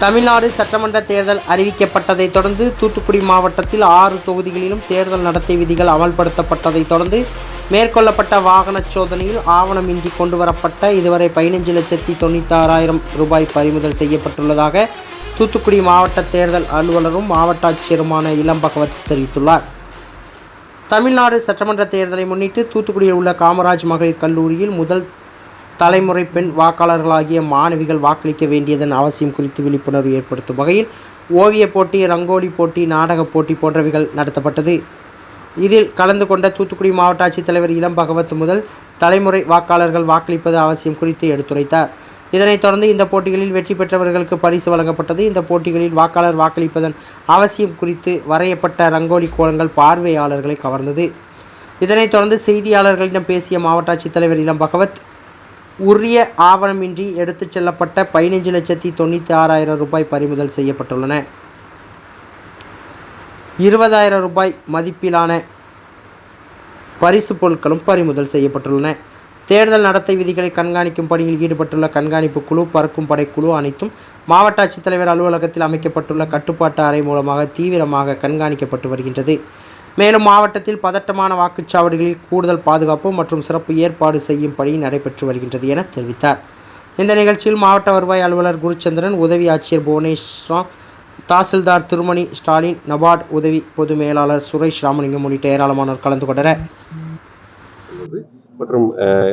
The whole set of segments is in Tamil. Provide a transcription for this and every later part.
தமிழ்நாடு சட்டமன்ற தேர்தல் அறிவிக்கப்பட்டதைத் தொடர்ந்து தூத்துக்குடி மாவட்டத்தில் 6 தொகுதிகளிலும் தேர்தல் நடத்தை விதிகள் அமல்படுத்தப்பட்டதைத் தொடர்ந்து மேற்கொள்ளப்பட்ட வாகன சோதனையில் ஆவணமின்றி கொண்டுவரப்பட்ட இதுவரை 15,96,000 ரூபாய் பறிமுதல் செய்யப்பட்டுள்ளதாக தூத்துக்குடி மாவட்ட தேர்தல் அலுவலரும் மாவட்ட ஆட்சியருமான இளம் பகவத் தெரிவித்துள்ளார். தமிழ்நாடு சட்டமன்ற தேர்தலை முன்னிட்டு தூத்துக்குடியில் உள்ள காமராஜ் மகளிர் கல்லூரியில் முதல் தலைமுறை பெண் வாக்காளர்களாகிய மாணவிகள் வாக்களிக்க வேண்டியதன் அவசியம் குறித்து விழிப்புணர்வு ஏற்படுத்தும் வகையில் ஓவியப் போட்டி, ரங்கோலி போட்டி, நாடகப் போட்டி போன்றவைகள் நடத்தப்பட்டது. இதில் கலந்து கொண்ட தூத்துக்குடி மாவட்ட ஆட்சித்தலைவர் இளம் பகவத் முதல் தலைமுறை வாக்காளர்கள் வாக்களிப்பது அவசியம் குறித்து எடுத்துரைத்தார். இதனைத் தொடர்ந்து இந்த போட்டிகளில் வெற்றி பெற்றவர்களுக்கு பரிசு வழங்கப்பட்டது. இந்த போட்டிகளில் வாக்காளர் வாக்களிப்பதன் அவசியம் குறித்து வரையப்பட்ட ரங்கோலி கோலங்கள் பார்வையாளர்களை கவர்ந்தது. இதனைத் தொடர்ந்து செய்தியாளர்களிடம் பேசிய மாவட்ட ஆட்சித்தலைவர் இளம் பகவத், உரிய ஆவணமின்றி எடுத்துச் செல்லப்பட்ட 15,96,000 ரூபாய் பறிமுதல் செய்யப்பட்டுள்ளன. 20,000 ரூபாய் மதிப்பிலான பரிசு பொருட்களும் பறிமுதல் செய்யப்பட்டுள்ளன. தேர்தல் நடத்தை விதிகளை கண்காணிக்கும் பணியில் ஈடுபட்டுள்ள கண்காணிப்பு குழு, பறக்கும் படைக்குழு அனைத்தும் மாவட்ட ஆட்சித்தலைவர் அலுவலகத்தில் அமைக்கப்பட்டுள்ள கட்டுப்பாட்டு அறை மூலமாக தீவிரமாக கண்காணிக்கப்பட்டு வருகின்றது. மேலும் மாவட்டத்தில் பதட்டமான வாக்குச்சாவடிகளில் கூடுதல் பாதுகாப்பு மற்றும் சிறப்பு ஏற்பாடு செய்யும் பணி நடைபெற்று வருகின்றது என தெரிவித்தார். இந்த நிகழ்ச்சியில் மாவட்ட வருவாய் அலுவலர் குருச்சந்திரன், உதவி ஆட்சியர் புவனேஸ்வரா, தாசில்தார் திருமணி ஸ்டாலின், நபார்டு உதவி பொது மேலாளர் சுரேஷ் ராமலிங்கம் உள்ளிட்ட ஏராளமானோர் கலந்து கொண்டனர். மற்றும்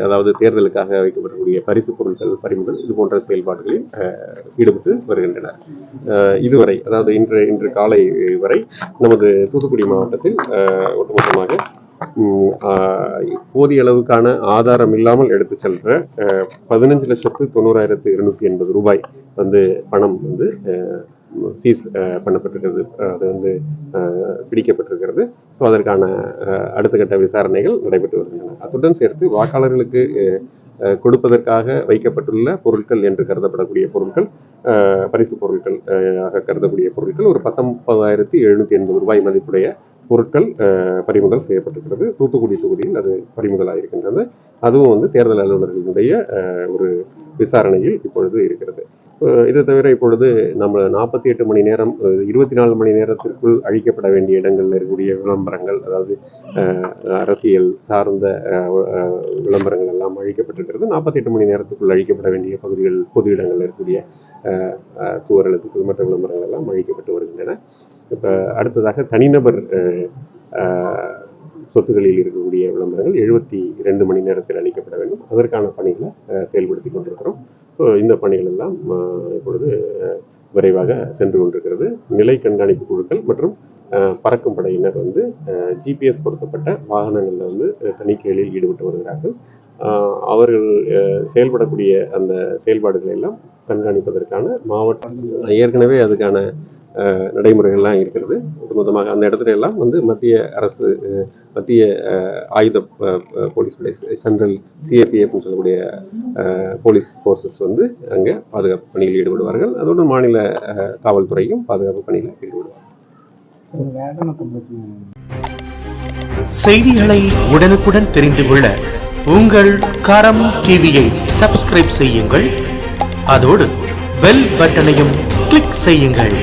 அதாவது தேர்தலுக்காக வைக்கப்படக்கூடிய பரிசு பொருட்கள் பறிமுதல் இது போன்ற செயல்பாடுகளில் ஈடுபட்டு வருகின்றனர். இதுவரை அதாவது இன்று காலை வரை நமது தூத்துக்குடி மாவட்டத்தில் ஒட்டுமொத்தமாக போதிய அளவுக்கான ஆதாரம் இல்லாமல் எடுத்து செல்ற 15,90,280 ரூபாய் பணம் சீஸ் பண்ணப்பட்டிருக்கிறது. அது பிடிக்கப்பட்டிருக்கிறது. ஸோ அதற்கான அடுத்த கட்ட விசாரணைகள் நடைபெற்று வருகின்றன. அத்துடன் சேர்த்து வாக்காளர்களுக்கு கொடுப்பதற்காக வைக்கப்பட்டுள்ள பொருட்கள் என்று கருதப்படக்கூடிய பொருட்கள், பரிசு பொருட்கள் கருதக்கூடிய பொருட்கள் ஒரு 19,780 ரூபாய் மதிப்புடைய பொருட்கள் பறிமுதல் செய்யப்பட்டிருக்கிறது. தூத்துக்குடி தொகுதியில் அது பறிமுதலாயிருக்கின்றது. அதுவும் தேர்தல் அலுவலர்களுடைய ஒரு விசாரணையில் இப்பொழுது இருக்கிறது. இதை தவிர இப்பொழுது நம்ம 48 மணி நேரம் 24 மணி நேரத்திற்குள் அழிக்கப்பட வேண்டிய இடங்களில் இருக்கக்கூடிய விளம்பரங்கள், அதாவது அரசியல் சார்ந்த விளம்பரங்கள் எல்லாம் அழிக்கப்பட்டிருக்கிறது. 48 மணி நேரத்துக்குள் அழிக்கப்பட வேண்டிய பகுதிகள், பொது இடங்களில் இருக்கக்கூடிய தூவரலுக்கு மற்ற விளம்பரங்கள் எல்லாம் அழிக்கப்பட்டு வருகின்றன. இப்போ அடுத்ததாக தனிநபர் சொத்துக்களில் இருக்கக்கூடிய விளம்பரங்கள் 72 மணி நேரத்தில் அளிக்கப்பட வேண்டும். அதற்கான பணிகளை செயல்படுத்தி கொண்டிருக்கிறோம். இந்த பணிகள் எல்லாம் இப்பொழுது விரைவாக சென்று கொண்டிருக்கிறது. நிலை கண்காணிப்பு குழுக்கள் மற்றும் பறக்கும் படையினர் ஜிபிஎஸ் பொருத்தப்பட்ட வாகனங்களில் தணிக்கைகளில் ஈடுபட்டு வருகிறார்கள். அவர்கள் செயல்படக்கூடிய அந்த செயல்பாடுகளை எல்லாம் கண்காணிப்பதற்கான மாவட்டம் ஏற்கனவே அதுக்கான நடைமுறைகள்லாம் இருக்கிறது. மொத்தமாக அந்த இடத்துல எல்லாம் மத்திய அரசு, மத்திய ஆயுத போலீஸ் படை, சென்ட்ரல் சிஏபிஎஃப்னு சொல்லக்கூடிய போலீஸ் ஃபோர்ஸஸ் அங்கே பாதுகாப்பு பணியில் ஈடுபடுவார்கள். அதோடு மாநில காவல்துறையும் பாதுகாப்பு பணியில் ஈடுபடுவார்கள். செய்திகளை உடனுக்குடன் தெரிந்து கொள்ள உங்கள் கரம் டிவியை சப்ஸ்கிரைப் செய்யுங்கள். அதோடு பெல் பட்டனையும் கிளிக் செய்யுங்கள்.